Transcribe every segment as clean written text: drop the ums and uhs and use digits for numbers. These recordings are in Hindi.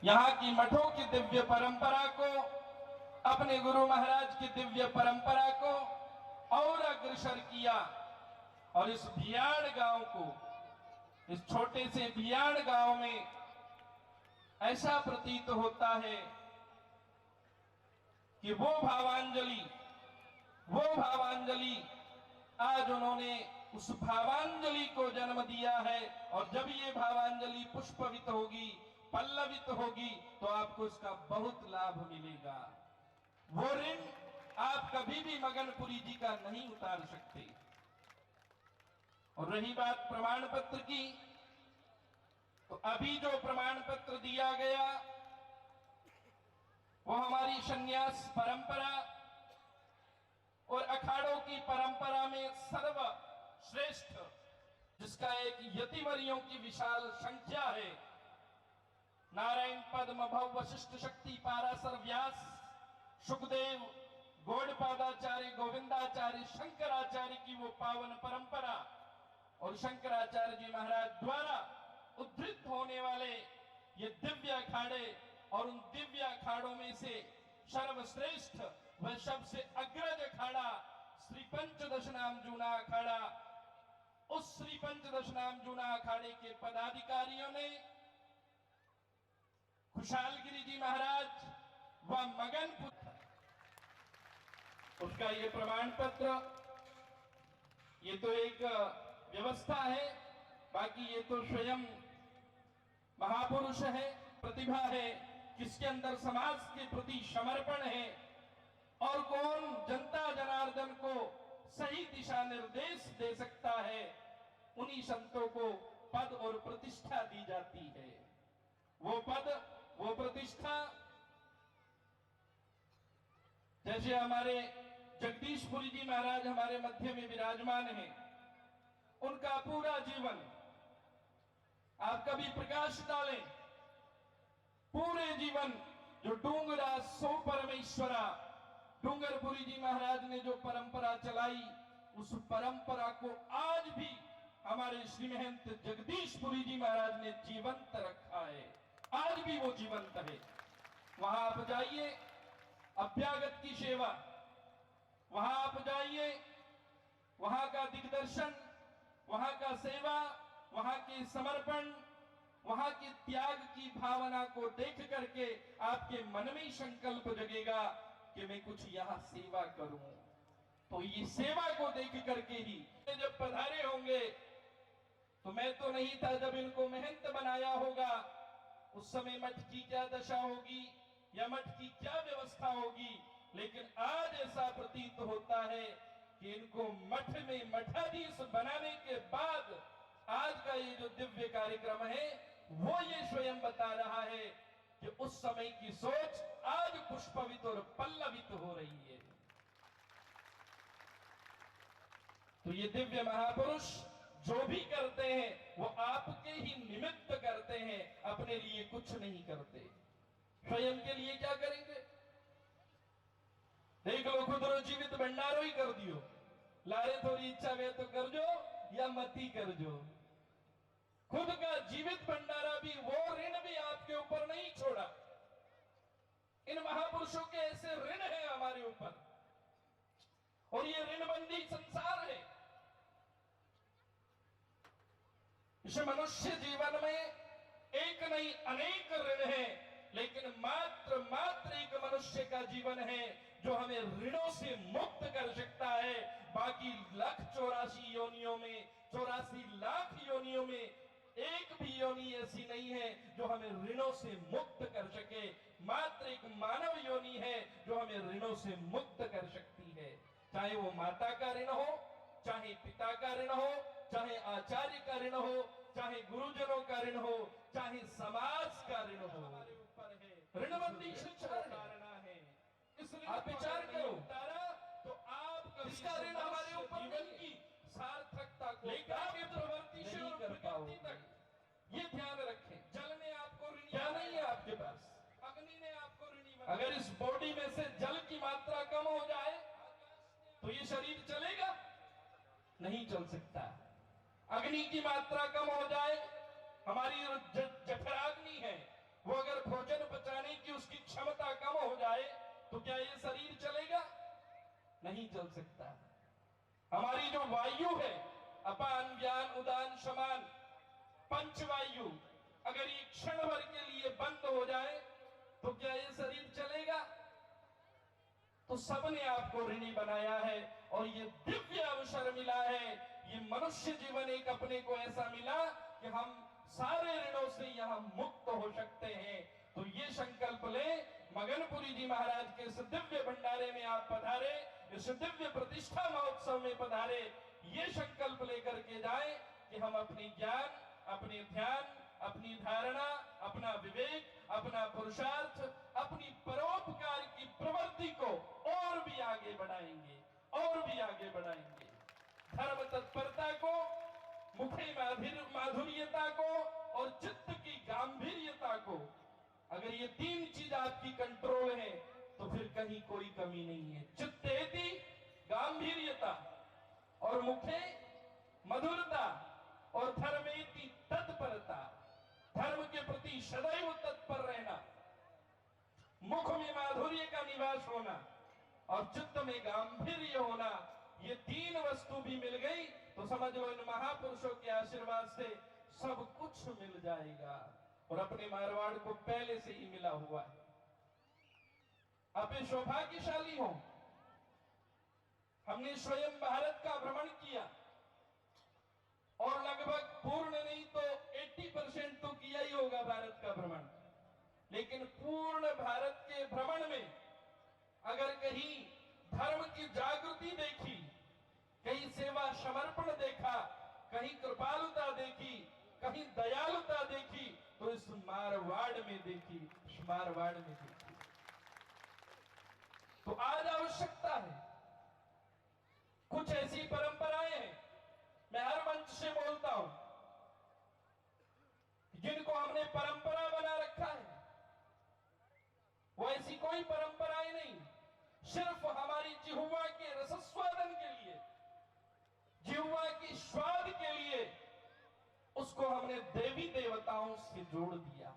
यहाँ की मठों की दिव्य परंपरा को, अपने गुरु महाराज की दिव्य परंपरा को और अग्रसर किया। और इस भियाड़ गांव को, इस छोटे से भियाड़ गांव में ऐसा प्रतीत होता है कि वो भावांजलि आज उन्होंने उस भावांजलि को जन्म दिया है। और जब ये भावांजलि पुष्पवित होगी, पल्लवित होगी, तो आपको इसका बहुत लाभ मिलेगा। वो ऋण आप कभी भी मगनपुरी जी का नहीं उतार सकते। और रही बात प्रमाण पत्र की, तो अभी जो प्रमाण पत्र दिया गया वो हमारी संन्यास परंपरा और अखाड़ों की परंपरा में सर्वश्रेष्ठ, जिसका एक यतिवरियों की विशाल संख्या है, नारायण पद्म भव वशिष्ठ शक्ति पाराशर व्यास सुखदेव गौड़पादाचार्य गोविंदाचार्य शंकराचार्य की वो पावन परंपरा और शंकराचार्य जी महाराज द्वारा उद्धृत होने वाले ये दिव्य अखाड़े, और उन दिव्य अखाड़ों में से सर्वश्रेष्ठ वह सबसे अग्रज अखाड़ा श्री पंचदश नाम जूना अखाड़ा। उस श्री पंचदश नाम जूना अखाड़े के पदाधिकारियों ने खुशालगिरी जी महाराज व मगनपुर, उसका ये प्रमाण पत्र, ये तो एक व्यवस्था है, बाकी ये तो स्वयं महापुरुष है, प्रतिभा है, किसके अंदर समाज के प्रति समर्पण है, और कौन जनता जनार्दन को सही दिशा निर्देश दे सकता है, उन्हीं संतों को पद और प्रतिष्ठा दी जाती है। वो पद, वो प्रतिष्ठा, जैसे हमारे जगदीशपुरी जी महाराज हमारे मध्य में विराजमान हैं, उनका पूरा जीवन आप कभी प्रकाश डालें, पूरे जीवन जो डूंगरा सो परमेश्वरा, डूंगरपुरी जी महाराज ने जो परंपरा चलाई, उस परंपरा को आज भी हमारे श्री महंत जगदीशपुरी जी महाराज ने जीवंत रखा है। आज भी वो जीवंत है। वहां आप जाइए, अभ्यागत की सेवा, वहां आप जाइए, वहां का दिग्दर्शन, वहां का सेवा, वहां के समर्पण, वहां की त्याग की भावना को देख करके आपके मन में संकल्प जगेगा कि मैं कुछ यहां सेवा करूं। तो ये सेवा को देख करके ही जब पधारे होंगे, तो मैं तो नहीं था जब इनको महंत बनाया होगा, उस समय मठ की क्या दशा होगी या मठ की क्या व्यवस्था होगी, लेकिन आज ऐसा प्रतीत होता है कि इनको मठ में मठाधीश बनाने के बाद आज का ये जो दिव्य कार्यक्रम है, वो ये स्वयं बता रहा है कि उस समय की सोच आज पुष्पवित और पल्लवित हो रही है। तो ये दिव्य महापुरुष जो भी करते हैं वो आपके ही निमित्त करते हैं, अपने लिए कुछ नहीं करते। स्वयं के लिए क्या करेंगे? देख लो, खुद रो जीवित भंडारो ही कर दियो, लारे थोड़ी इच्छा वे तो कर जो या मती कर जो। खुद का जीवित भंडारा भी, वो ऋण भी आपके ऊपर नहीं छोड़ा। इन महापुरुषों के ऐसे ऋण है हमारे ऊपर, और ये ऋणबंदी संसार है। इस मनुष्य जीवन में एक नहीं अनेक ऋण है, लेकिन मात्र एक मनुष्य का जीवन है जो हमें ऋणों से मुक्त कर सकता है। बाकी 1,84 योनियों में, 84 लाख योनियों में एक भी योनि ऐसी नहीं है जो हमें ऋणों से मुक्त कर सके। मात्र एक मानव योनि है जो हमें ऋणों से मुक्त कर सकती है। चाहे वो माता का ऋण हो, चाहे पिता का ऋण हो, चाहे आचार्य का ऋण हो, चाहे गुरुजनों का ऋण हो, चाहे समाज का ऋण हो, हमारे ऊपर है। ऋणबंदी धारणा है, इसलिए आप विचार करो तो आप इसका ऋण हमारे ऊपर जीवन की सार्थकता को लेकर प्रवृत्ति से और प्रकृति तक, ये ध्यान रखें। जल ने आपको ऋणी क्या नहीं है आपके पास, अग्नि ने आपको ऋणी बनाया। अगर इस बॉडी में से जल की मात्रा कम हो जाए तो ये शरीर चलेगा? नहीं चल सकता। अग्नि की मात्रा कम हो जाए, हमारी जठराग्नि है वो अगर भोजन तो क्या ये शरीर चलेगा? नहीं चल सकता। हमारी जो वायु है, अपान व्यान उदान शमान पंचवायु, अगर ये क्षण भर के लिए बंद हो जाए तो क्या ये शरीर चलेगा? तो सबने आपको ऋणी बनाया है और ये दिव्य अवसर मिला है, ये मनुष्य जीवन एक अपने को ऐसा मिला कि हम सारे ऋणों से यहां मुक्त हो सकते हैं। तो ये संकल्प ले, मगनपुरी जी महाराज के इस दिव्य भंडारे में आप पधारे, इस दिव्य प्रतिष्ठा महोत्सव में पधारे, ये संकल्प लेकर के जाए कि हम अपनी ज्ञान, अपने ध्यान, अपनी धारणा, अपना विवेक, अपना पुरुषार्थ, अपनी परोपकार की प्रवृत्ति को और भी आगे बढ़ाएंगे, और भी आगे बढ़ाएंगे। धर्म तत्परता को, मुखे माधुर्यता को और चित्त की गांभीर्यता को, अगर ये तीन चीज आपकी कंट्रोल है तो फिर कहीं कोई कमी नहीं है। चित्तेति गांभीर्यता और मुखे मधुरता और धर्मेति तत्परता, धर्म के प्रति सदैव तत्पर रहना, मुख में माधुर्य का निवास होना और चित्त में गांभीर्य होना, ये तीन वस्तु भी मिल गई तो समझ लो इन महापुरुषों के आशीर्वाद से सब कुछ मिल जाएगा। और अपने मारवाड़ को पहले से ही मिला हुआ है। आप सौभाग्यशाली हो, हमने स्वयं भारत का भ्रमण किया और लगभग पूर्ण नहीं तो 80% तो किया ही होगा भारत का भ्रमण। लेकिन पूर्ण भारत के भ्रमण में अगर कहीं धर्म की जागृति देखी, कहीं सेवा समर्पण देखा, कहीं कृपालुता देखी, कहीं दयालुता देखी, तो इस मारवाड़ में देखी, इस मारवाड़ में देखी। तो आज आवश्यकता है, कुछ ऐसी परंपराएं हैं, मैं हर मंच से बोलता हूं, जिनको हमने परंपरा बना रखा है, वो ऐसी कोई परंपराएं नहीं, सिर्फ हमारी जिह्वा के रसस्वादन के लिए, जिह्वा की स्वाद के लिए उसको हमने देवी देवताओं से जोड़ दिया।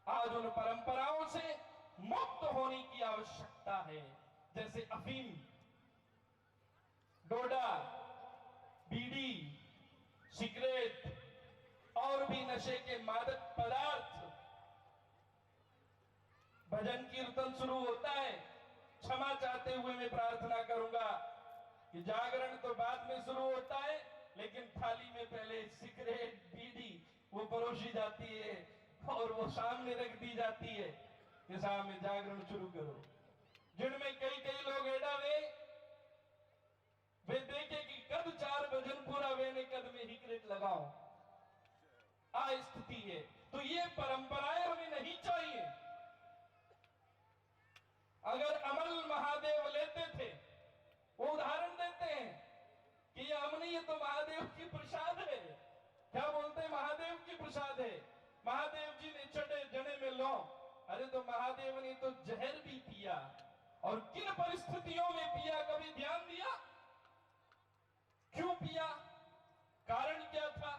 आज उन परंपराओं से मुक्त होने की आवश्यकता है। जैसे अफीम, डोडा, बीड़ी, सिगरेट और भी नशे के मादक पदार्थ। भजन कीर्तन शुरू होता है, क्षमा चाहते हुए मैं प्रार्थना करूंगा कि जागरण तो बाद में शुरू होता है, लेकिन थाली में पहले सिगरेट, बीड़ी वो परोसी जाती है और वो सामने रख दी जाती है कि सामने जागरण शुरू करो। जिनमें कई कई लोग एडा वे देखे कि कद 4 भजन पूरा वेने कद में हिकरेट लगाओ, आ स्थिति है। तो ये परंपराएं हमें नहीं चाहिए। अगर अमल महादेव लेते थे, वो उदाहरण देते हैं कि ये अमनी, ये तो महादेव की प्रसाद है। क्या बोलते हैं? महादेव की प्रसाद है। महादेव जी ने चढ़े जने में लो। अरे तो महादेव ने तो जहर भी पिया, और किन परिस्थितियों में पिया, कभी ध्यान दिया? क्यों पिया? कारण क्या था?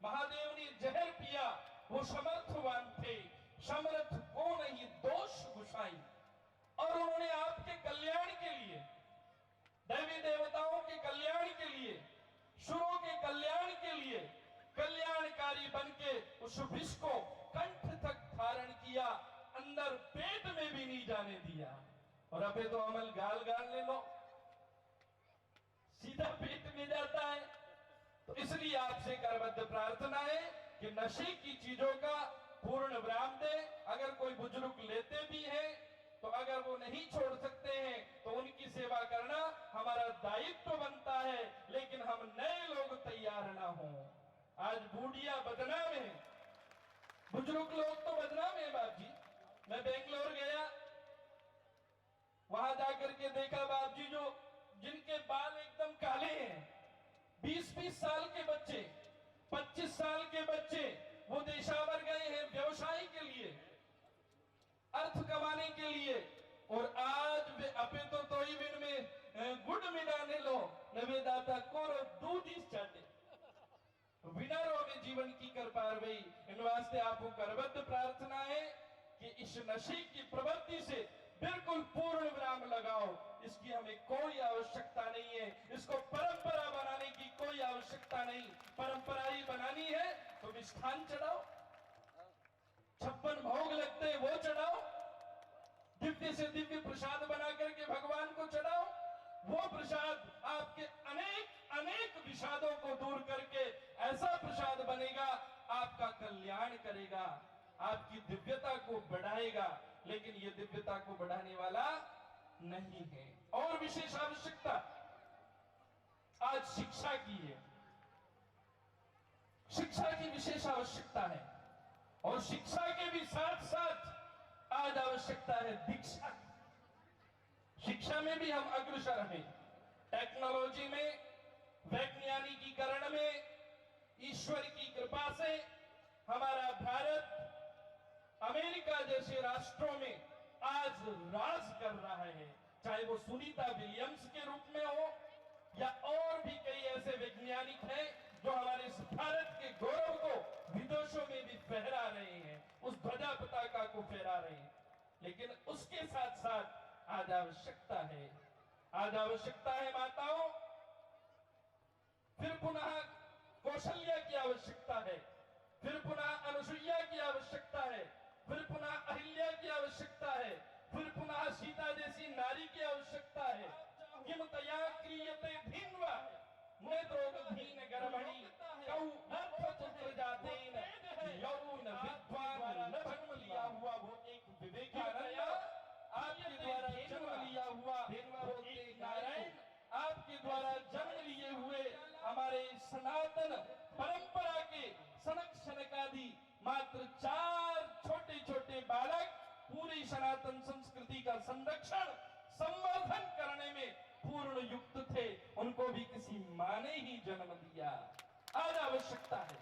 महादेव ने जहर पिया, वो समर्थवान थे, समर्थ को नहीं दोष गुसाई, और उन्होंने आपके कल्याण के लिए, देवी देवताओं के कल्याण के लिए, सुरों के कल्याण के लिए कल्याणकारी बनके उस विष को कंठ तक धारण किया, अंदर पेट में भी नहीं जाने दिया। और अबे तो अमल गाल गाल ले लो, सीधा पेट में जाता है। तो इसलिए आपसे करबद्ध प्रार्थना है कि नशे की चीजों का पूर्ण विराम दे। अगर कोई बुजुर्ग लेते भी हैं तो अगर वो नहीं छोड़ सकते हैं तो उनकी सेवा करना हमारा दायित्व बनता है, लेकिन हम नए लोग तैयार ना हो। आज बूढ़िया बदनाम है, बुजुर्ग लोग तो बदनाम है बाप जी। मैं बेंगलोर गया, वहां जाकर के देखा बाप जी, जो जिनके बाल एकदम काले हैं, 20-20 साल के बच्चे, 25 साल के बच्चे, वो देशावर गए हैं व्यवसाय के लिए, अर्थ कमाने के लिए, और आज वे अपे तो ही बिन में गुड़ मिलाने लो नवे दाता कोरो दूध ही चाटे विनारों में जीवन की कर पार गई। इन वास्ते आपको करबद्ध प्रार्थना है कि इस नशे की प्रवृत्ति से बिल्कुल पूर्ण विराम लगाओ। इसकी हमें कोई आवश्यकता नहीं है, इसको परंपरा बनाने की कोई आवश्यकता नहीं। परंपरा ही बनानी है तो मिष्ठान चढ़ाओ, 56 भोग लगते हैं वो चढ़ाओ, दिव्य से दिव्य प्रसाद बना करके भगवान को चढ़ाओ। वो प्रसाद आपके अनेक अनेक विषादों को दूर करके ऐसा प्रसाद बनेगा, आपका कल्याण करेगा, आपकी दिव्यता को बढ़ाएगा। लेकिन ये दिव्यता को बढ़ाने वाला नहीं है। और विशेष आवश्यकता आज शिक्षा की है, शिक्षा की विशेष आवश्यकता है। और शिक्षा के भी साथ साथ आज आवश्यकता है दीक्षा। शिक्षा में भी हम अग्रसर हैं, टेक्नोलॉजी में, वैज्ञानिकीकरण में, ईश्वर की कृपा से हमारा भारत अमेरिका जैसे राष्ट्रों में आज राज कर रहा है। चाहे वो सुनीता विलियम्स के रूप में हो या और भी कई ऐसे वैज्ञानिक हैं जो हमारे इस भारत के गौरव को विदेशों में भी फहरा रहे हैं, उस ध्वजा पताका को फहरा रहे हैं। लेकिन उसके साथ साथ आज आवश्यकता है, आज आवश्यकता है माताओं, फिर पुनः कौशल्या की आवश्यकता है, फिर पुनः अनुसुईया की आवश्यकता है, फिर पुनः अहिल्या की आवश्यकता है, फिर पुनः सीता जैसी नारी की आवश्यकता है। किम तया क्रियते भिन्वा नेत्रोदधीन गर्भणी कौ अर्थपुत्र जातेन यौन विद्वान न जन्म लिया हुआ वो एक विवेकानंद, आपके द्वारा जन्म लिया हुआ वो एक नारायण, आपके द्वारा जन्म लिए हुए हमारे सनातन परंपरा के सनक सनकादि मात्र 4 छोटे छोटे बालक पूरी सनातन संस्कृति का संरक्षण संवर्धन करने में पूर्ण युक्त थे, उनको भी किसी मां ने ही जन्म दिया। आज आवश्यकता है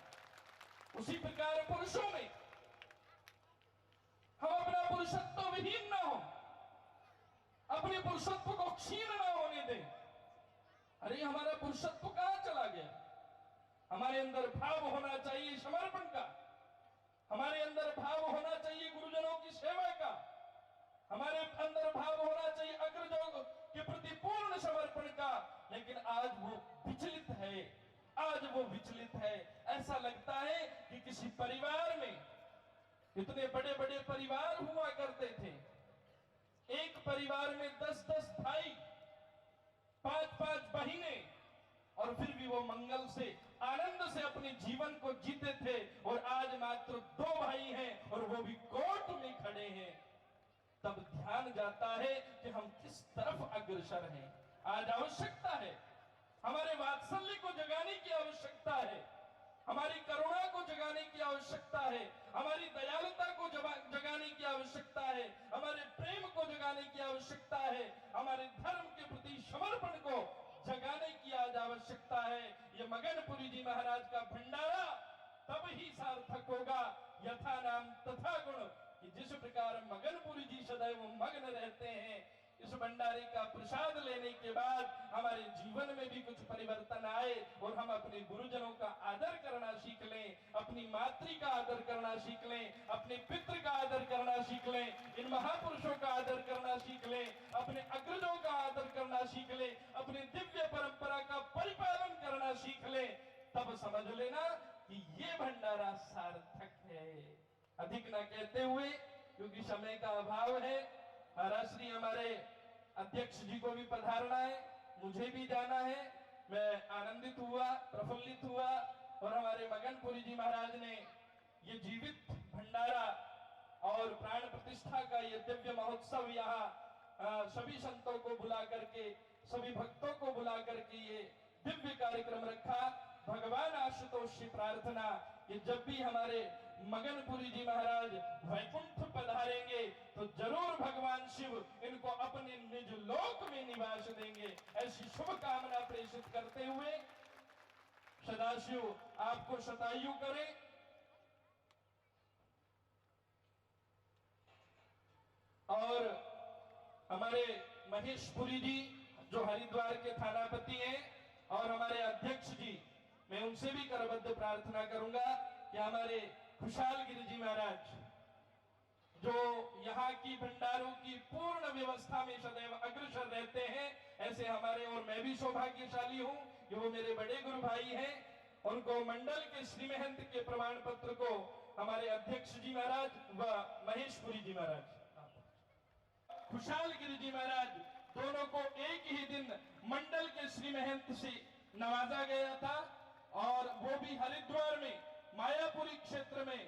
उसी प्रकार पुरुषों में हम अपना पुरुषत्व विहीन न हो, अपने पुरुषत्व को क्षीण न होने दें। अरे हमारा पुरुषत्व कहां चला गया? हमारे अंदर भाव होना चाहिए समर्पण का, हमारे अंदर भाव होना चाहिए गुरुजनों की सेवा का, हमारे अंदर भाव होना चाहिए अग्रजों के प्रति पूर्ण समर्पण का। लेकिन आज वो विचलित है, आज वो विचलित है। ऐसा लगता है कि किसी परिवार में, इतने बड़े बड़े परिवार हुआ करते थे, एक परिवार में 10-10 भाई, 5-5 बहिनें, और फिर भी वो मंगल से आनंद से अपने जीवन को जीते थे। और आज मात्र 2 भाई हैं और वो भी कोर्ट में खड़े हैं। तब ध्यान जाता है कि हम किस तरफ अग्रसर हैं। आज आवश्यकता है, हमारे वात्सल्य को जगाने की आवश्यकता है, हमारी करुणा को जगाने की आवश्यकता है, हमारी दयालुता को जगाने की आवश्यकता है, हमारे प्रेम को जगाने की आवश्यकता है, हमारे धर्म के प्रति समर्पण को जगाने की आज आवश्यकता है। ये मगनपुरी जी महाराज का भंडारा तब ही सार्थक होगा यथा नाम तथा गुण, कि जिस प्रकार मगनपुरी जी सदैव मग्न रहते हैं, इस भंडारे का प्रसाद लेने के बाद हमारे जीवन में भी कुछ परिवर्तन आए और हम अपने गुरुजनों का आदर करना सीख लें, अपनी मातृ का आदर करना सीख लें, अपने पितृ का आदर करना सीख लें, इन महापुरुषों का आदर करना सीख लें, अपने अग्रजों का आदर करना सीख लें, अपनी दिव्य परंपरा का परिपालन करना सीख लें। तब समझ लेना कि ये भंडारा सार्थक है। अधिक न कहते हुए, क्योंकि समय का अभाव है, महाराज श्री हमारे अध्यक्ष जी को भी पधारना है, मुझे भी जाना है। मैं आनंदित हुआ, प्रफुल्लित हुआ, और हमारे मगनपुरी जी महाराज ने ये जीवित भंडारा और प्राण प्रतिष्ठा का ये दिव्य महोत्सव यहाँ सभी संतों को बुला करके, सभी भक्तों को बुला करके ये दिव्य कार्यक्रम रखा। भगवान आशुतोष से प्रार्थना कि जब भी हमारे मगनपुरी जी महाराज वैकुंठ पधारेंगे तो जरूर भगवान शिव इनको अपने निज लोक में निवास देंगे, ऐसी शुभ कामना प्रेषित करते हुए सदाशिव आपको शतायु करे। और हमारे महेशपुरी जी जो हरिद्वार के थानापति हैं और हमारे अध्यक्ष जी, मैं उनसे भी करबद्ध प्रार्थना करूंगा कि हमारे खुशहाल गिरि जी महाराज जो व्यवस्था में सदैव अग्रसर रहते हैं। ऐसे हमारे, और मैं भी सौभाग्यशाली हूं कि वो मेरे बड़े गुरु भाई हैं। उनको मंडल के श्री महंत के प्रमाण पत्र को हमारे अध्यक्ष जी महाराज व महेशपुरी जी महाराज, खुशहाल गिरी जी महाराज, दोनों को एक ही दिन मंडल के श्री महंत से नवाजा गया था। और वो भी हरिद्वार में, मायापुरी क्षेत्र में,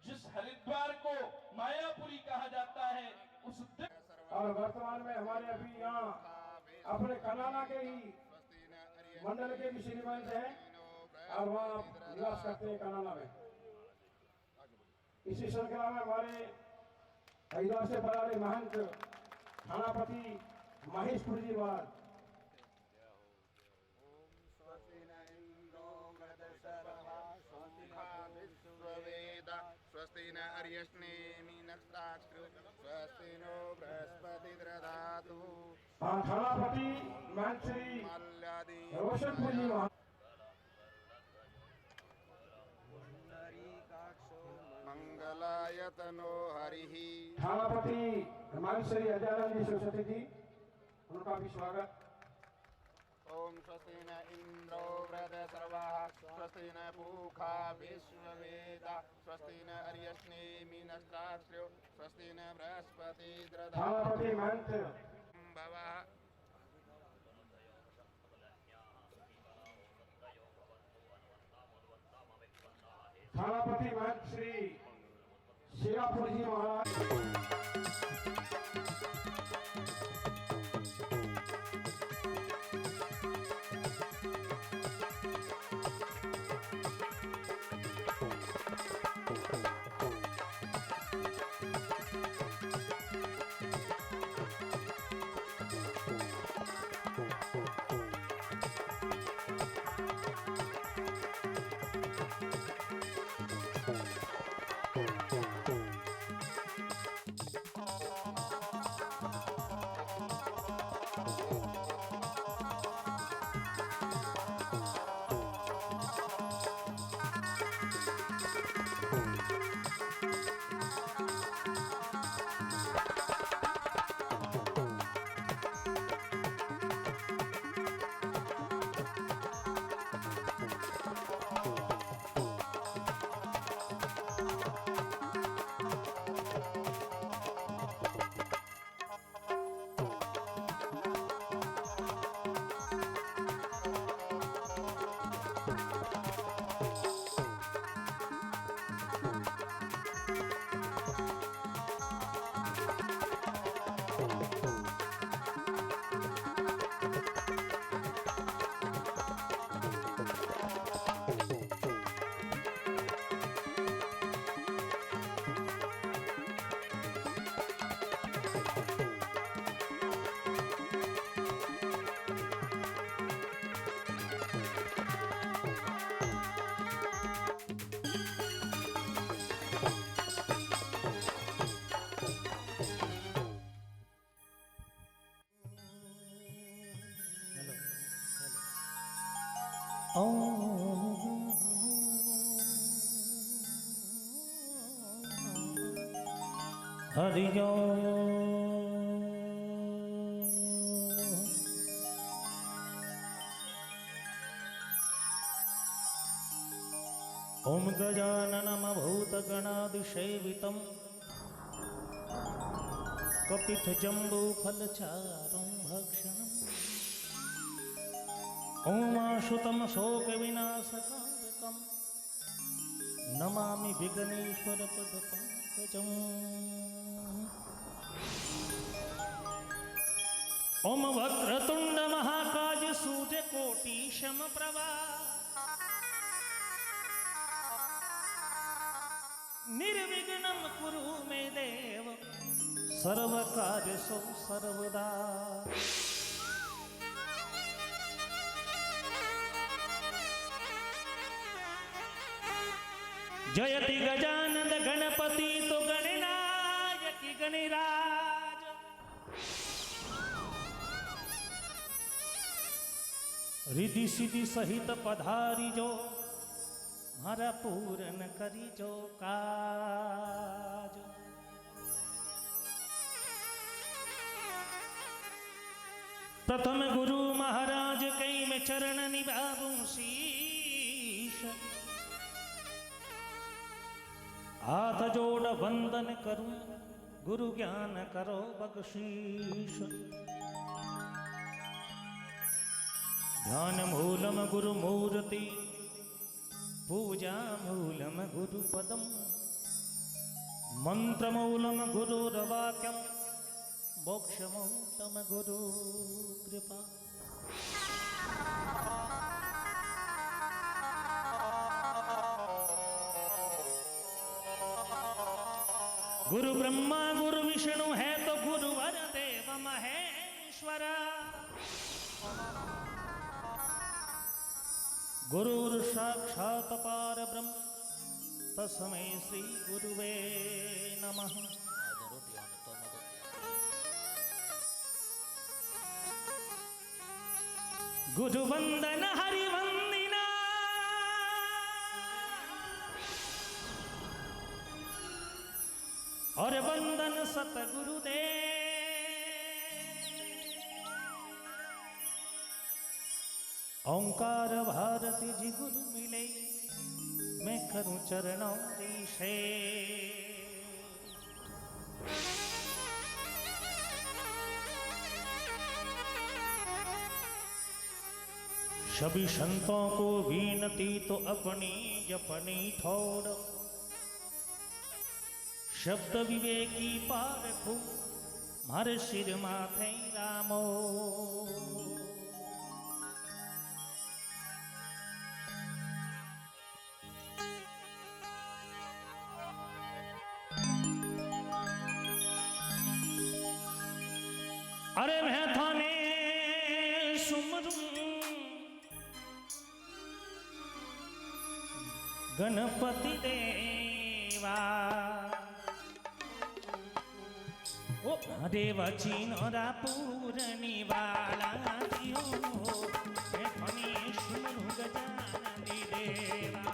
जिस हरिद्वार को मायापुरी कहा जाता है उस। और वर्तमान में हमारे अभी यहाँ अपने कनाला के ही मंडल के भी श्रीमंत हैं और वहाँ निवास करते हैं कनाला में। इसी श्रृंखला में हमारे हरिद्वार से बरारे महंत थानापति महेशपुरी जी महाराज। स्वस्ति न अर्यष्णेमि नक्षत्राक्षु स्वस्ति नो बृहस्पति ददातु। थानापति महंत श्री रोशनपुरी जी महाराज। मंगलायतनो हरिः। थानापति महंत श्री अजयानंद जी सरस्वती जी, उनका भी स्वागत। ओम स्वस्ति न इंद्रो वृहस्पतिर्वाः स्वस्ति न पूषा विश्ववेदाः स्वस्ति न अर्यष्णेमि नक्षत्राक्षु स्वस्ति न बृहस्पति ददातु। थानापति महंत भवः। थानापति महंत श्री शेरापुर जी महाराज। हरि ओम गजाननम भूतगणादिसेवितं कपित्थजम्बूफलचारुं भक्षणम् ओमाशुतं शोकविनाशकारकं नमामि विघ्नेश्वरपदपङ्कजम् ओम वक्रतुंड महाकाय सूर्यकोटि समप्रभा निर्विघ्नं कुरु मे देव सर्वकार्येषु सर्वदा। जयति गजानन गणपति तो गणनायक गणराज रिद्धि सिद्धि सहित पधारी जो मारा पूर्ण करी जो काज। प्रथम गुरु महाराज कई में चरण निभाऊं शीश, हाथ जोड़ वंदन करूं गुरु ज्ञान करो बख्शीश। ध्यान मूलम गुरु मूर्ति, पूजा मूलम गुरु पदम, मंत्र मूलम गुरुर्वाक्यम, मोक्ष मूलम गुरु कृपा। गुरु ब्रह्मा गुरु विष्णु है तो गुरुवर देव महेश्वर, गुरुर साक्षात पार ब्रह्म तस्मै श्री गुरुवे नमः। गुरु वंदन हरि वंदना, और वंदन सतगुरुदेव। ओंकार भारती जी गुरु मिले, मैं करूं चरणों की सेवा। सभी संतों को विनती तो अपनी जपनी थोड़, शब्द विवेकी पारखू मारे सिर माथे रामो। अरे मैं थाने सुमरूं गणपति देवा, ओ देवची नोरा पूरनी वाला दियो, मैं थाने सुमरूं गजानन देवा।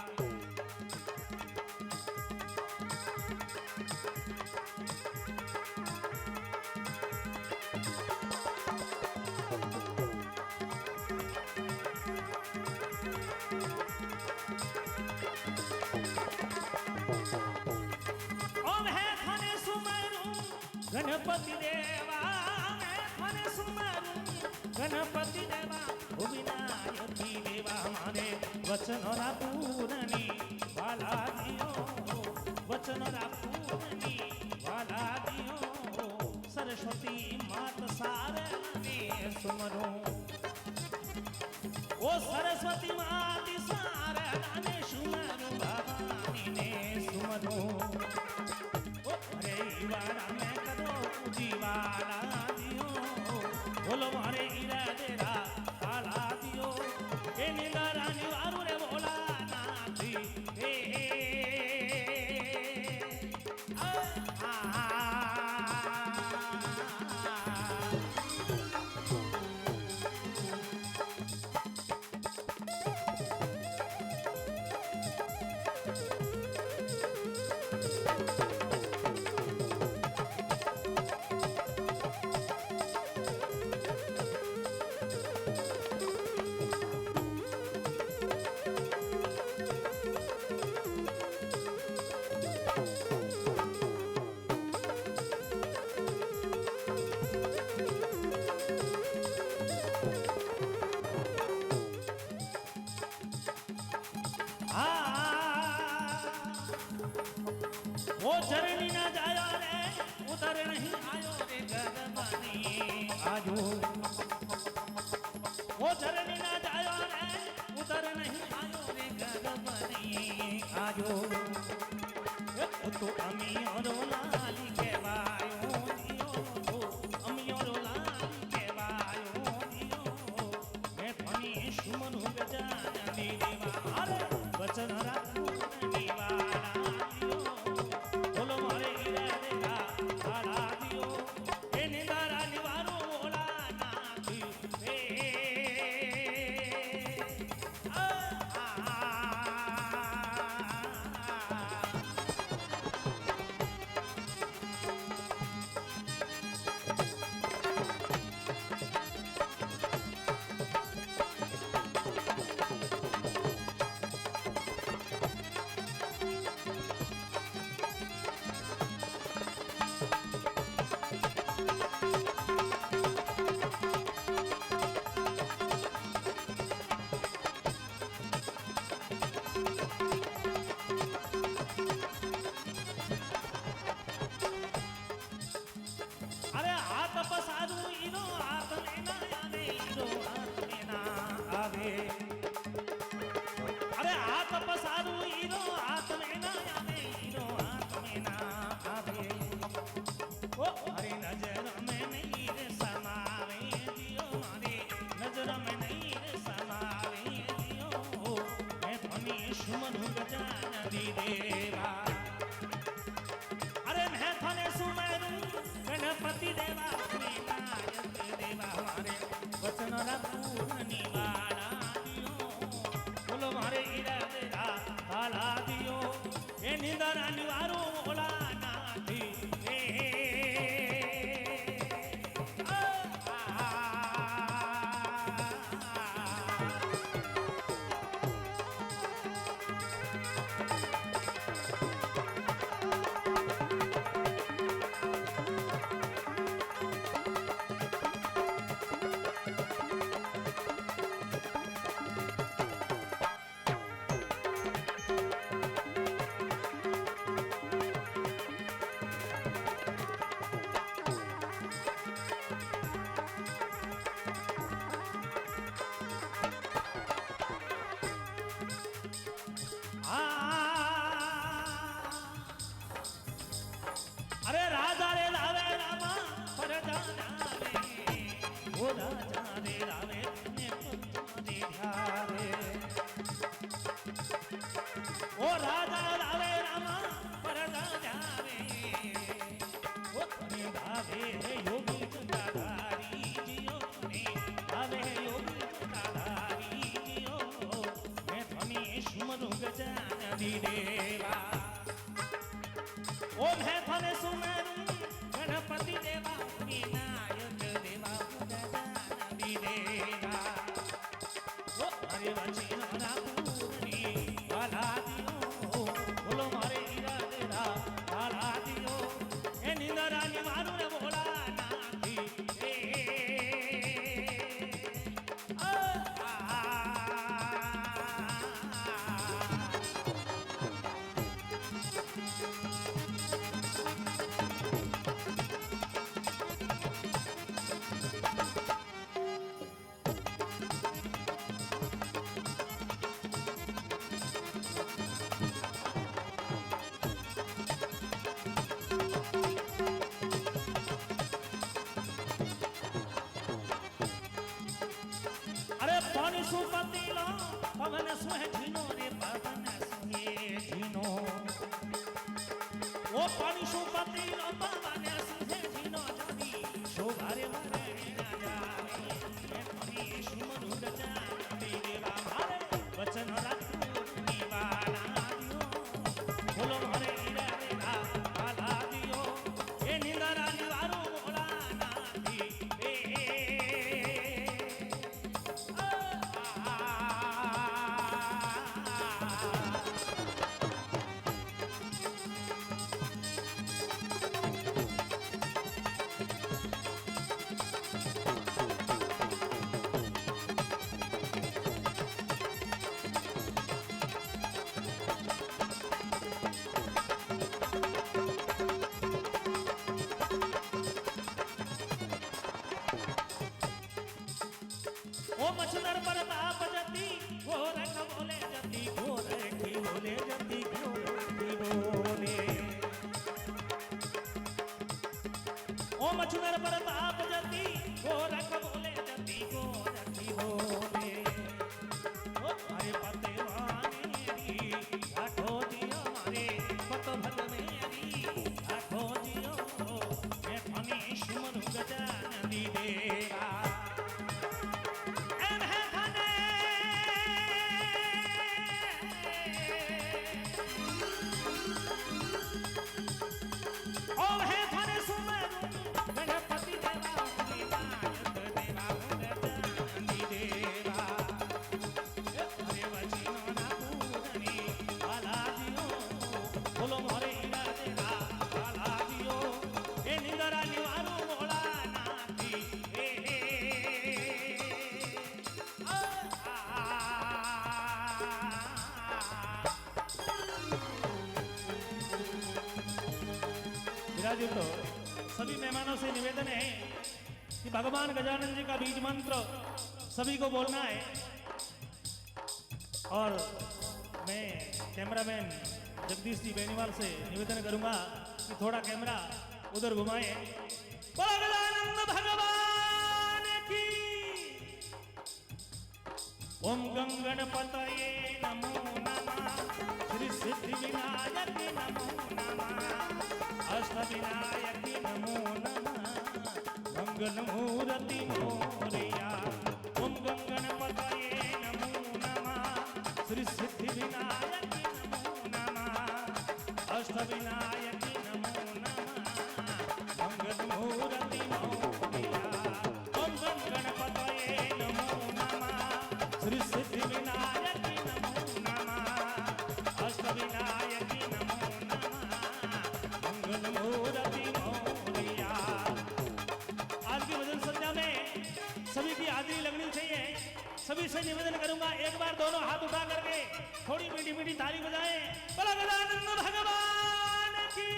गणपति देवा मैं थाने सुमरूं गणपति देवा, ओ विनायकी देवा मारे वचनोरा पूरनी वाला दियो, वचनोरा पूरनी वाला दियो। सरस्वती मात सारने सुमरूं, ओ सरस्वती मात सारने सुमरूं, भवानी ने सुमरूं। ओ अरे वाला में जीवाला दियो, बोलो मारे हीरा तेरा काला दियो, ए नीला रानी वारू रे बोला नाथी हे वो चरणी ना जायो रे, उधर नहीं आयो रे गगबनी आजो। वो चरणी ना जायो रे, उधर नहीं आयो रे गगबनी आजो। तो अमी और लाली के वायो दियो, अमी और लाली के वायो दियो, मैं थाने सुमरूं गजाननी देवा, अरे वचन राखूं वाला दियो, बोलो मारे हीरा देगा काला दियो, ए निंदारा निवारो बोला नाथी हे ओ राजा रे रावे ने तुम्हारे ध्यावे ओ राजा रावे रामा परदा जावे ओ तने भावे योगी जटाधारी जियो तने भावे योगी जटाधारी जियो मैं थने सुमरु गजानन देवा ओ मैं थने सुमरु गणपति देवा विनायक देवा गजानन देवा ओ हरे वचन पूर्णी वाला दियो बोलो मारे हीरा देरा वाला दियो ए निंदरा निवारु रे बोला नाथी अरे पानी सुपति लो पवन सुहे झीनो रे पवन सुहे झीनो ओ पानी सुपति लो पवन सुहे झीनो जानी शोभारे मरे ना जावे मैं पानी सुमरु गजानन देवा मारे वचन राखू निवाला दियो बोलो मारे हीरा देवा वाला दियो ए निंदरा निवारो बोला नाथी ओ मछुदर पर ताप जती घोर बोले जती घोर की बोले जती घोर की बोले ओ मछुदर पर ताप जती घोर बोले जती घोर की बोले ओ हरे पते वाणी आठो दियो मारे पत भल मेरी आठो दियो मैं थने सुमरु गजानन देवा तो सभी मेहमानों से निवेदन है कि भगवान गजानन जी का बीज मंत्र सभी को बोलना है और मैं कैमरामैन जगदीश जी बेनीवाल से निवेदन करूंगा कि थोड़ा कैमरा उधर घुमाए। बोलो गजानन भगवान की। ओम गंगणपतये नमो नमः, श्री सिद्धि विनायक नमो नमः, अष्ट विनायक नमो नमः, मंगल मूर्ति मोरया। ओम गंगणपतये नमो नमः, श्री सिद्धि विनायक नमो नमः, अष्ट विनायक नमो नमः, मंगल मूर्ति मोरया। ओम गंगणपतये नमो नमः, श्री सिद्धि विनायक नमो नमः, अष्ट विनायक नमो नमः, मंगल मूर्ति मोरया। आज की भजन संध्या में सभी की हाजिरी लगनी चाहिए। सभी से निवेदन करूंगा एक बार दोनों हाथ उठा करके थोड़ी मीठी मीठी ताली बजाएं। बोलो गजानन भगवान की।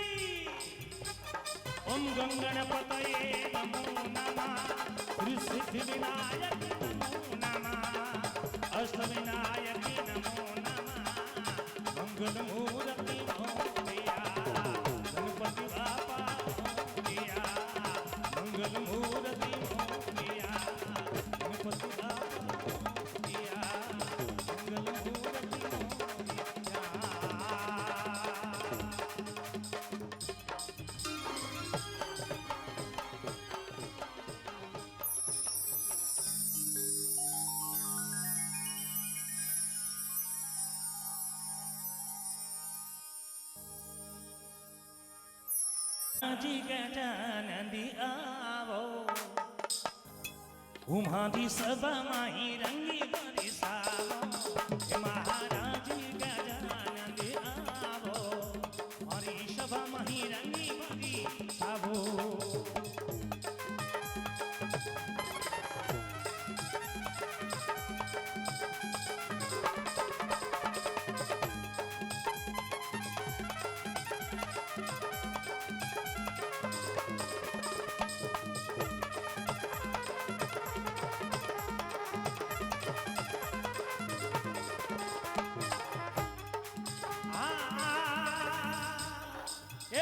ओम गंगणपतये नमो नमः, श्री सिद्धि विनायक नमो नमः, अष्ट विनायक नमो नमः, मंगल मूर्ति मोरया। गणपति बापा मोरया, मंगल मूर्ति मोरया। જી ગજાનંદી આવો ઉમાજી સભામાં હી રંગી બરસાવો હે મહારાજી ગજાનંદી આવો મારી સભામાં હી રંગી બરસાવો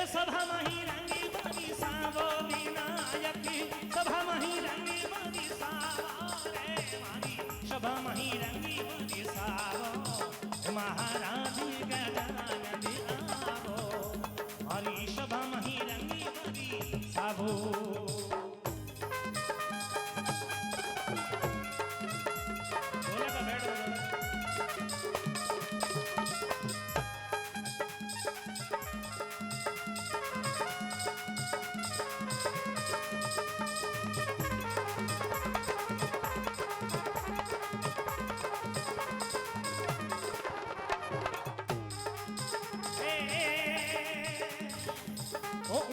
સભામાં હી રંગી બરસાવો વિનાયકી સભામાં હી રંગી બરસાવો રે મારી સભામાં હી રંગી બરસાવો મહારાજી ગજાનંદી આવો મારી સભામાં હી રંગી બરસાવો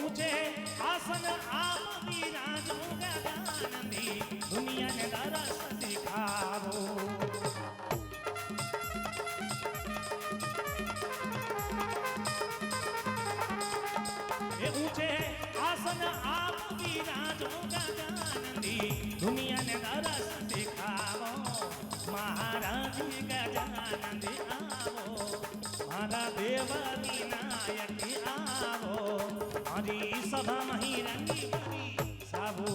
ऊंचे आसन आप विराजो गजानंदी दुनिया ने दरस दिखावो ये ऊंचे आसन आप विराजो गजानंदी दुनिया ने दरस दिखावो महाराजी गजानंदी आवो मारा देव विनायकी आवो मारी सभाમાં હી રંગી બરસાવો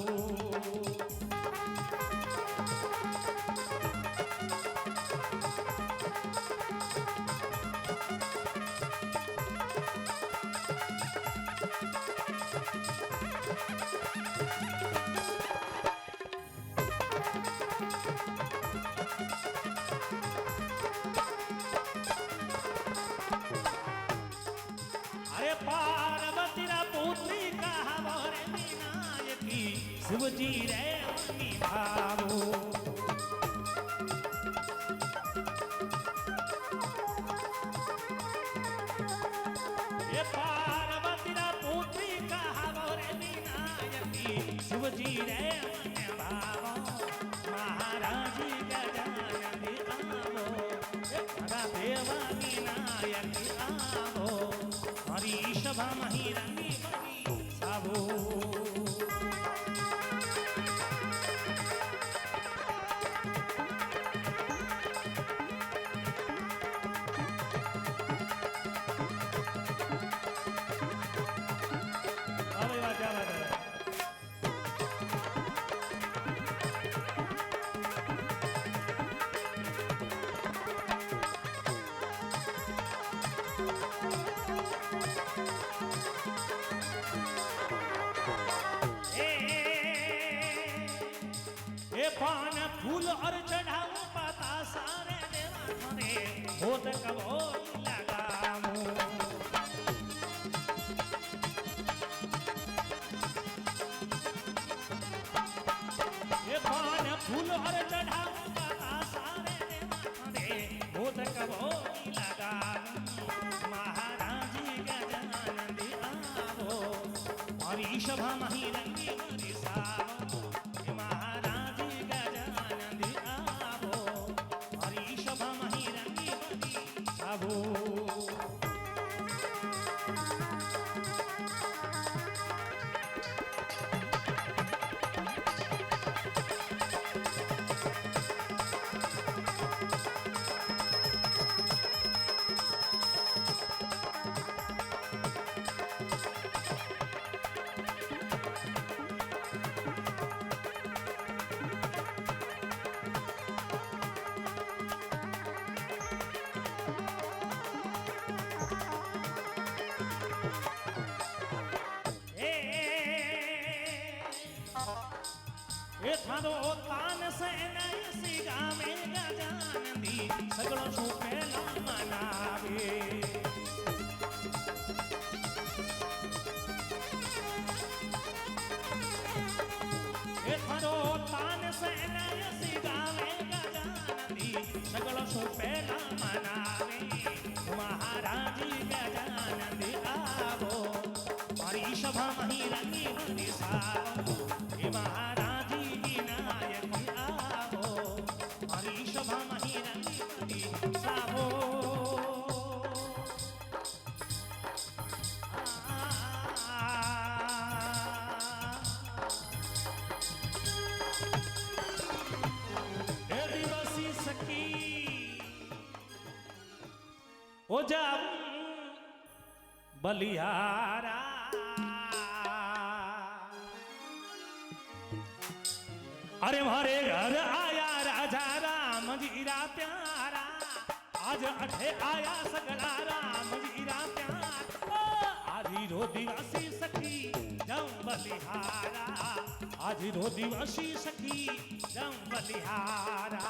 अरे पार्वती रा पुत्री कहावो रे विनायकी शिवजी रे मनी भावो ये पार्वती रा पुत्री कहावो रे विनायकी शिवजी रे मनी भावो महाराजी गजानंदी आवो मारा देव विनायकी आवो मारी सभाમાં હી રંગી બરસાવો હવે વાજા વાજા पान फूल और चढ़ाऊं पता सारे देवा थाने होत कबो लगाऊं ये पान फूल और चढ़ाऊं पता सारे देवा थाने होत कबो लगाऊं महाराजी गजानंदी आवो मारी सभाમાં હી રંગી બરસાવો थारो तान से नयसी गामे गजानंदी सगळो छुपेला मनावे सभा मही रंगी बरसाओ हे महाराजी विनायक आवो मारी सभा मही रंगी बरसाओ दिवसी सखी ओ जाऊं बलिहारा अरे मारे घर आया राजा राम जीरा प्यारा आज अठे आया सगला राम जीरा प्यारा आज रो दिवसी सखी जाऊं बलिहारा आज रो दिवसी सखी जाऊं बलिहारा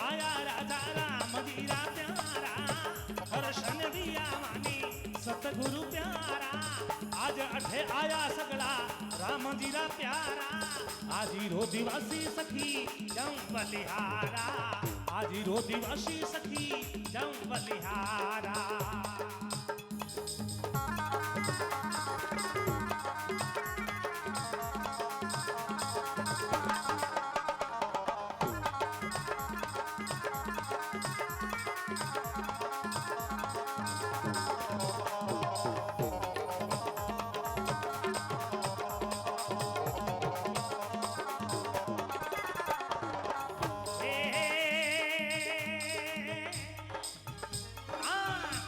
आया राजा राम जीरा प्यारा दर्शन दिया मानी सतगुरु प्यारा आज अठे आया सगला राम जीरा प्यारा आज रो दिवसी सखी जाऊं बलिहारा आज रो दिवसी सखी जाऊं बलिहारा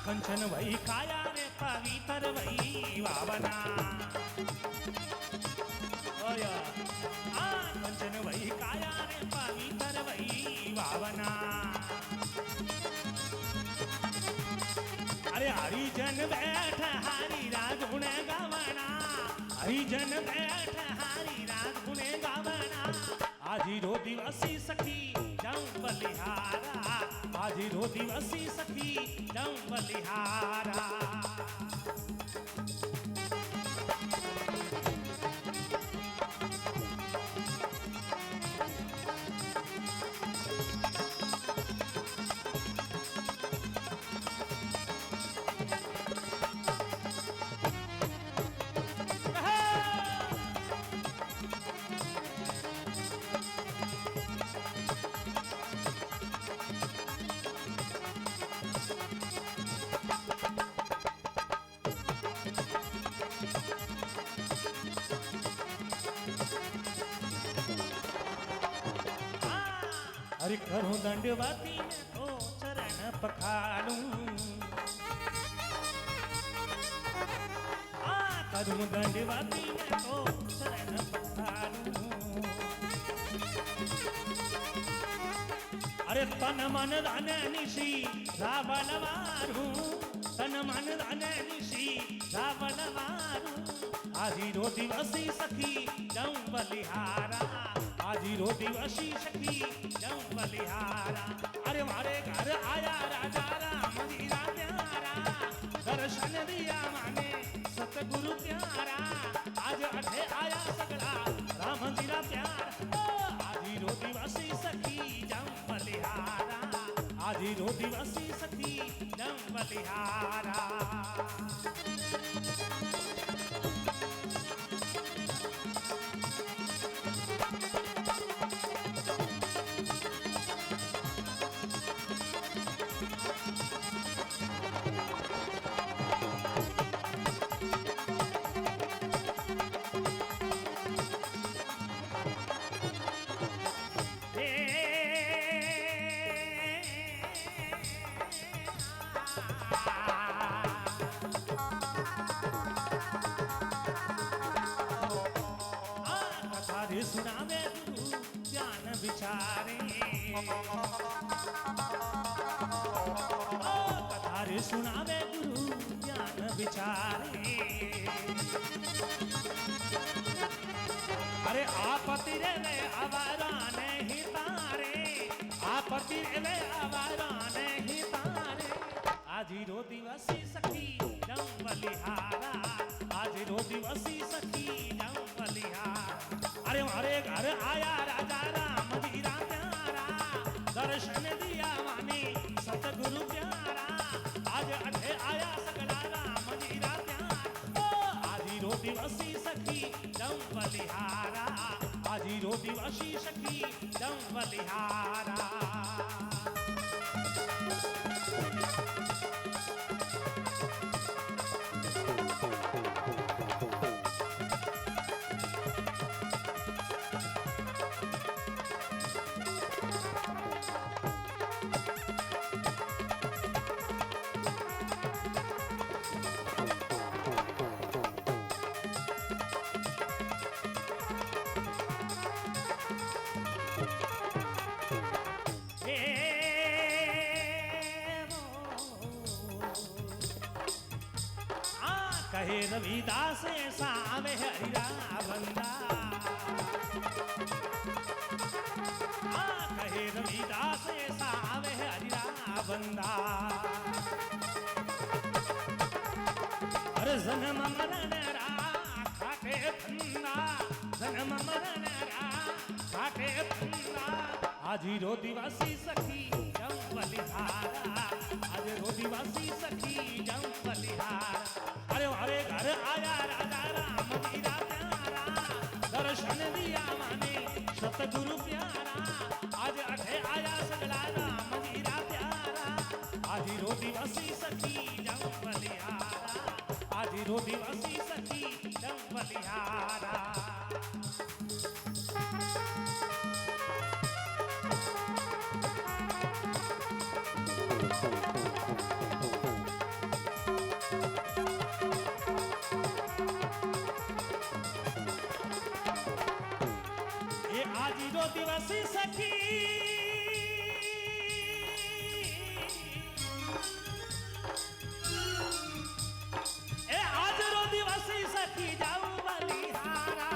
कंचन वही काया रे पवित्र वही वावना ओया कंचन वही काया रे पवित्र वही वावना अरे हरिजन बैठ हरि राज गुण गावना हरिजन बैठ हरि राज गुण गावना आज रो दिवसी सखी जाऊं बलिहारा आज रो दिवसी सखी जाऊं बलिहारा अरे करूं दंडवती में तो चरण पखारूं करूं दंडवती में तो चरण पखारूं अरे तन मन धन निशी रावण मारूं तन मन धन निशी रावण मारूं आजी रो दिवसी सखी जाऊं बलिहारा आजी रो दिवसी सखी जाऊं बलिहारा अरे मारे घर आया राजा राम जीरा प्यारा दर्शन दिया माने सतगुरु प्यारा आज अठे आया सगला राम जीरा प्यारा आजी रो दिवसी सखी जाऊं बलिहारा आजी रो दिवसी सखी जाऊं बलिहारा सुनावे गुरु ज्ञान विचारे कथा रे सुनावे गुरु ज्ञान विचारे अरे आपत्ति रे वे आवारा नहीं तारे आपत्ति रे वे आवारा नहीं तारे आजी रो दिवसी सखी जम बलिहारा आज रो दिवसी सखी जम बलिहारा अरे हमारे घर आया राजा राम जीरा प्यारा दर्शन दिया माने सतगुरु प्यारा आज अठे आया सगला राम जीरा प्यारा आज रो दिवसी सखी जम बलिहारा आज रो दिवसी सखी जम बलिहारा कहे रविदास सावे हरिरा बंदा कहे रविदास सावे हरिरा बंदा अरे जन्म मरण रा खाटे फंदा जन्म मरण रा खाटे फंदा आज रो दिवसी सखी जम बलिहारा आज रो दिवसी सखी जम बलिहारा अरे हमारे घर आया राजा राम जीरा प्यारा दर्शन दिया माने सतगुरु प्यारा आज अठे आया सगला राम जीरा प्यारा आज रो दिवसी सखी जम बलिहारा आज रो दिवसी सखी जम बलिहारा दिवसी सखी ए आज रो दिवसी सखी जाऊं बलिहारा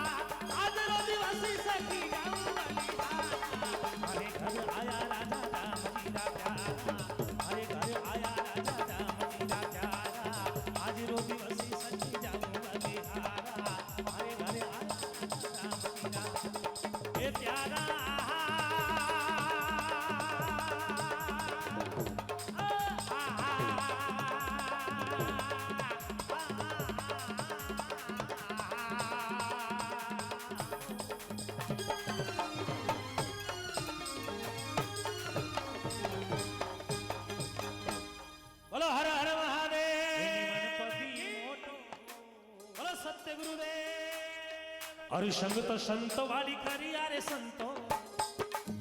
आज रो दिवसी सखी जाऊं बलिहारा अरे घर आया राजा राम जीरा प्यारा अरे घर आया राजा राम जीरा प्यारा आज रो दिवसी सखी जाऊं बलिहारा अरे घर आया राजा राम जीरा ए प्यारा बोलो हर हर महादेव बोलो सत्य गुरुदेव और संग तो संतो वाली करी अरे संतो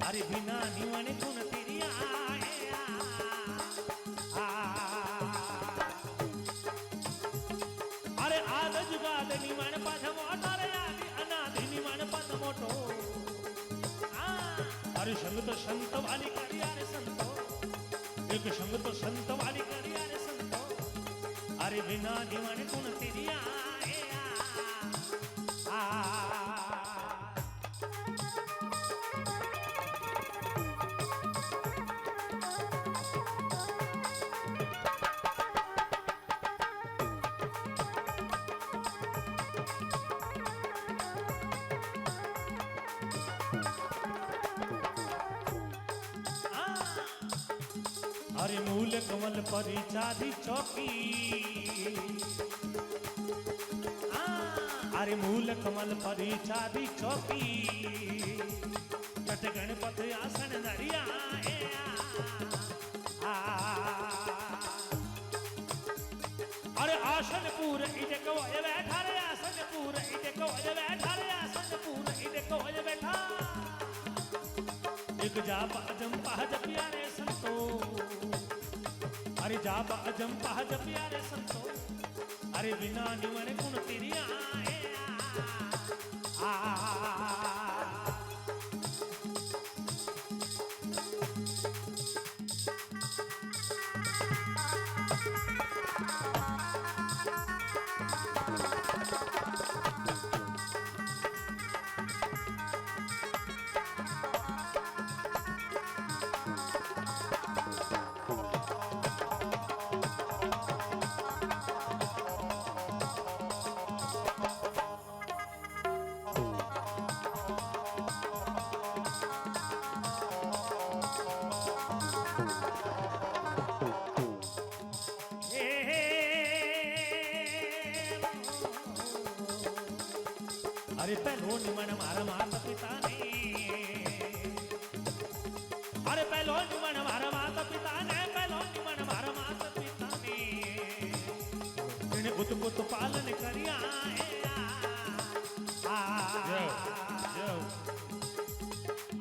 अरे बिना निवने गुण तेरी आए अरे आद जुगाद निवण पद मोटो रे आदि अनादि निवण पद मोटो अरे संग तो संत वाली करी अरे संतो एक संग तो संत वाली करी अरे संतो अरे बिना निवने गुण तेरी आए अरे मूल कमल परी चादी चौकी अरे मूल कमल परी चादी चौकी जट गणपत आसन नरिया अरे आसन पूर इजे को बैठा रे आसन पूर इजे को बैठा रे आसन पूर इजे को बैठा एक जाप अजंपा जपिया रे संतो अरे जाप अजंपा जपिया रे संतो अरे बिना निवन गुण तेरी आए अरे पहलो निमण मारा माता पिता ने, अरे पहलो निमण मारा माता पिता ने, पहलो निमण मारा माता पिता ने, जिन्हें बुत बुत पालन करिया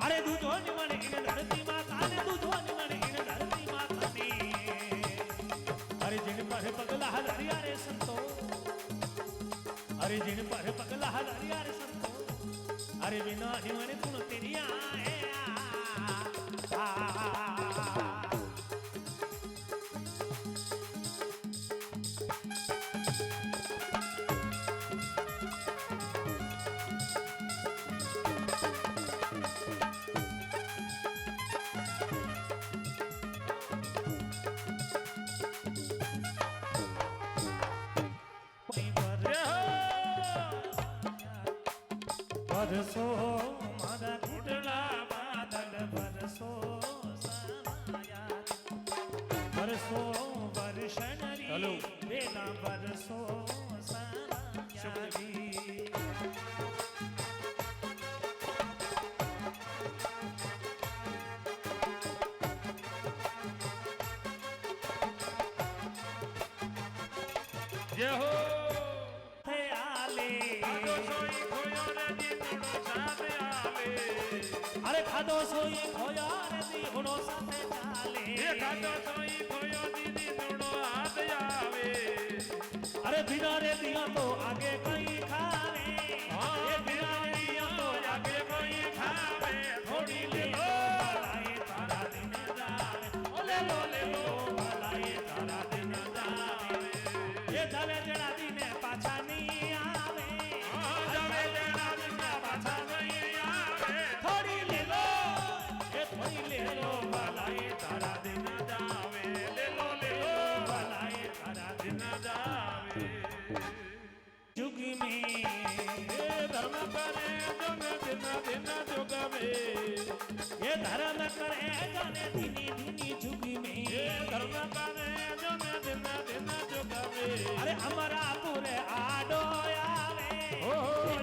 अरे दूधो निमण इन धरती माता ने, दूधो निमण इन धरती माता ने, अरे जिन पर पगला हरिया रे संतो, अरे जिन पर पगला हरिया रे संतो, अरे बिना निमण गुण तेरिया बरसो मारा कुटला बादल बरसो समाया, बरसो वर्षणरी बेला बरसो समाया। जय हो अरे खादो सोई खोया रे दी हुनो साथे चाले, ये खादो सोई खोयो दीदी दोनों हाथ आवे, अरे बिना रे दिया तो आगे कोई खावे, ये बिना रे दिया तो आगे कोई खावे, थोड़ी ले लो भलाई तारा दिन जावे, ओ ले लो भलाई तारा दिन जावे, ये जावे जड़ा दिन पाछा नहीं आवे, जावे जड़ा दिन पाछा नहीं आवे, थोड़ी ले लो भलाई तारा दिन जावे, ले लो भलाई तारा दिन जावे। जुग में धर्म करे जने दिन जुग में, ये धर्म करे जने दिनी जुग में, ये धर्म करे जने दिन जुग में, अरे हमारा पूरे आडो आवे, ओ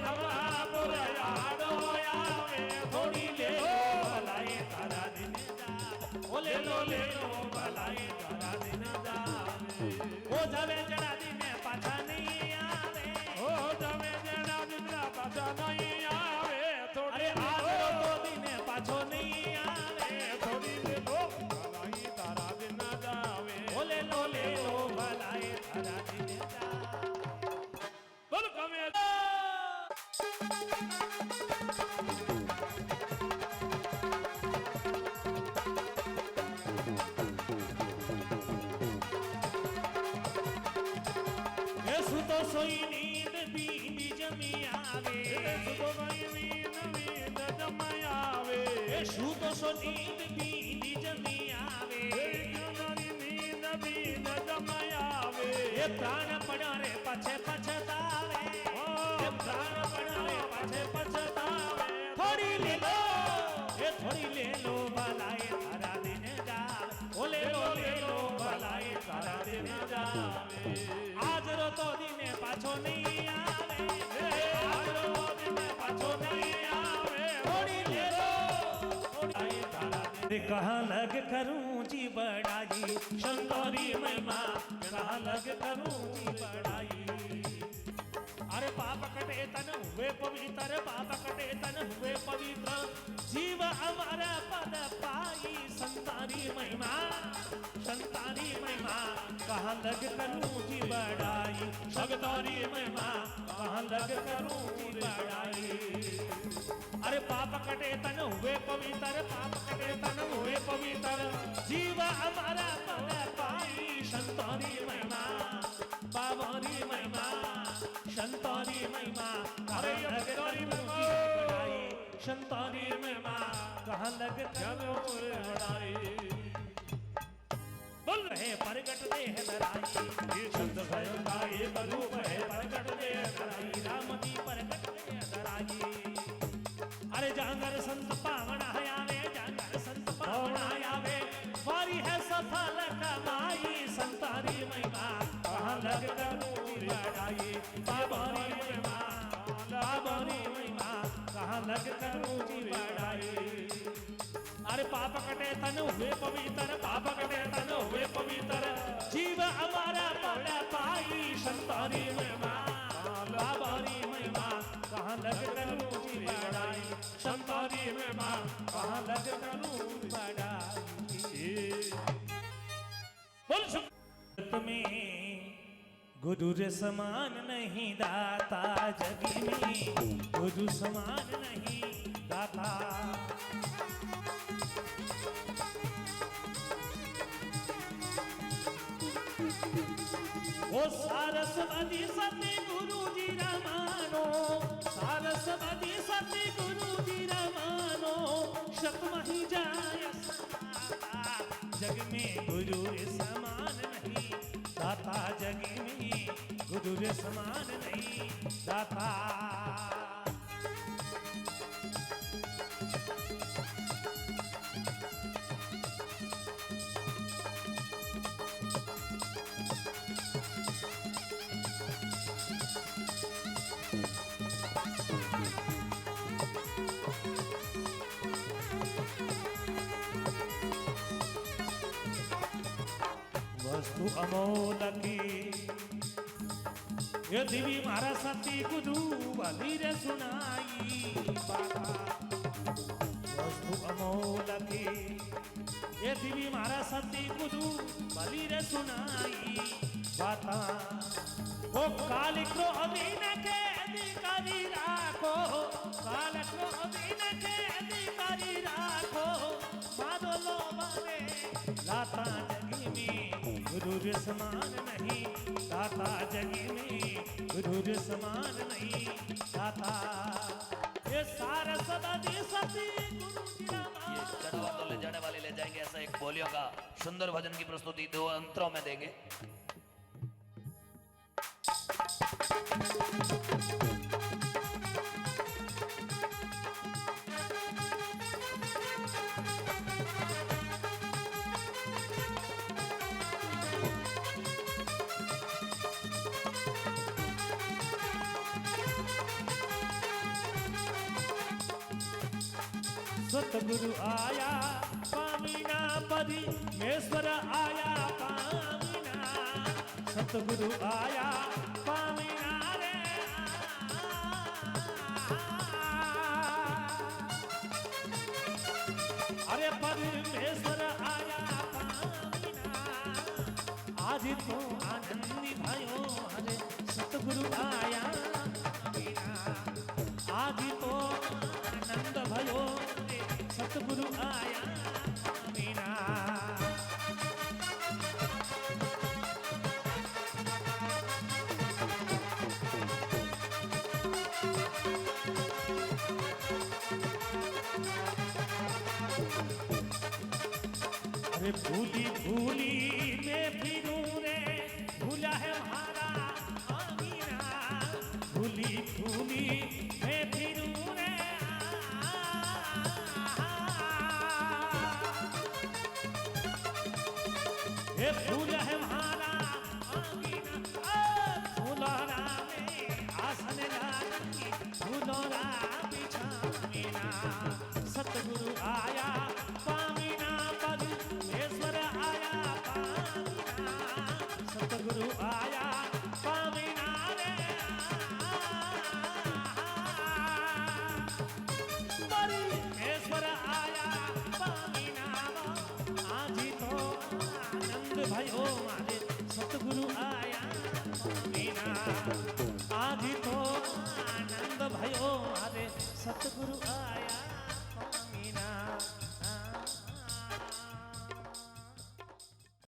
हमारा पूरे आडो आवे, थोड़ी ले लो भलाई तारा दिन जावे, ओ ले लो भलाई तारा दिन जावे, ओ जावे जड़ा दिन पाछा नहीं आवे, ओ जावे जड़ा दिन पाछा नहीं आवे, अरे आज तो दिन पाछो नहीं आवे, थोड़ी ले लो भलाई तारा दिन जावे, ओ ले लो भलाई तारा दिन जावे। बोल कमे सुतो सोई नींद बींद जमी आवे, सुतो सोई नींद जमी आवे, सुतो सो नींद बींद जमी आवे, नींद बींद जमी आवे, ये प्राण पड़ा रे पछे पछतावे, ये प्राण पड़ा रे पछे पछतावे, थोड़ी ले लो ये थोड़ी ले लो भलाई तारा दिन जावे, ओ ले लो भलाई तारा दिन जावे। आज रो तो दिन पाछो नहीं आवे, आज रो दिन पाछो नहीं आवे, थोड़ी ले लो थोड़ी तारा दिन। कहाँ लग करूं जी बड़ाई शंकरी महिमा, कहाँ लग करूं जी बड़ाई, अरे पाप कटे तन हुए पवित्र, पाप कटे तन हुए पवित्र, जीव हमारा पद पाई संतारी महिमा, संतारी महिमा, कहाँ लग करूं जी बड़ाई, संतारी महिमा, कहाँ लग करूं जी बड़ाई, अरे पाप कटे तन हुए पवित्र, पाप कटे तन हुए पवित्र, जीव हमारा पद पाई संतारी महिमा, बाबारी महिमा, संतारी महिमा, अरे संतारी महिमा, संतारी महिमा, कहाँ लग करूं बड़ाई। बोल रहे प्रगट देह धराई, ये शब्द भयो का एक रूप है, प्रगट देह धराई, राम जी प्रगट देह धराई, अरे जागर संत पावन आवे, जागर संत पावन आवे, वारी है सफल कमाई संतारी महिमा, कहाँ लग करूं बड़ाई, बाबारी महिमा, बाबारी लग करूं जी बड़ाई। अरे पाप कटे तन हुए पवित्र, पाप कटे तन हुए पवित्र, जीव हमारा पड़ा पाई। संतारी महिमा बाबारी महिमा कहाँ लग करूं जी बड़ाई। संतारी महिमा कहाँ लग करूं बड़ाई। बोल तुम्हें गुरु रे समान नहीं दाता, जग में गुरु समान नहीं दाता। ओ सारस्वती सती गुरु जी रमानो, सारस्वती सती गुरु जी रमानो, शतम ही जाय समाता। जग में गुरु रे समान नहीं दाता, जग में गुरु रे समान नहीं दाता। वस्तु अमोल की ये दिवी मारा सती गुरु वाली रे सुनाई बाबा। वस्तु अमोल की ये दिवी मारा सती गुरु वाली रे सुनाई बाता। वो काल को अधीन के अधिकारी राखो, काल को अधीन के अधिकारी राखो। मारो लो बारे लाता जगी में गुरु रे समान नहीं दाता, जगी में गुरु रे समान नहीं दाता। ये सारस्वती सती गुरु जी रमानो। ये चढ़वा तो ले जाने वाले ले जाएंगे, ऐसा एक बोलियों का सुंदर भजन की प्रस्तुति 2 अंतरों में देंगे। सतगुरु आया पामीना परमेश्वर आया पामीना। सतगुरु आया पामीना रे। अरे परमेश्वर आया पामीना। आज तो आनंदी भयो, अरे सतगुरु आया पामीना। आज तो आनंद भयो, सतगुरु आया मीना। अरे भूली भूली मैं फिरूं रे, भूला है हमारा आमीना। भूली भूली मैं फिरूं रे। ये फूल है हमारा आमीना। फूलोरा में आसन डाली, फूलोरा बिछामीना। सतगुरु आया पामीना, परमेश्वर आया पामीना। सतगुरु आया पामीना रे। परमेश्वर आया पामीना। आज तो आनंद भयो, मारे सतगुरु आया मीना। आज तो आनंद भयो, मारे सतगुरु आया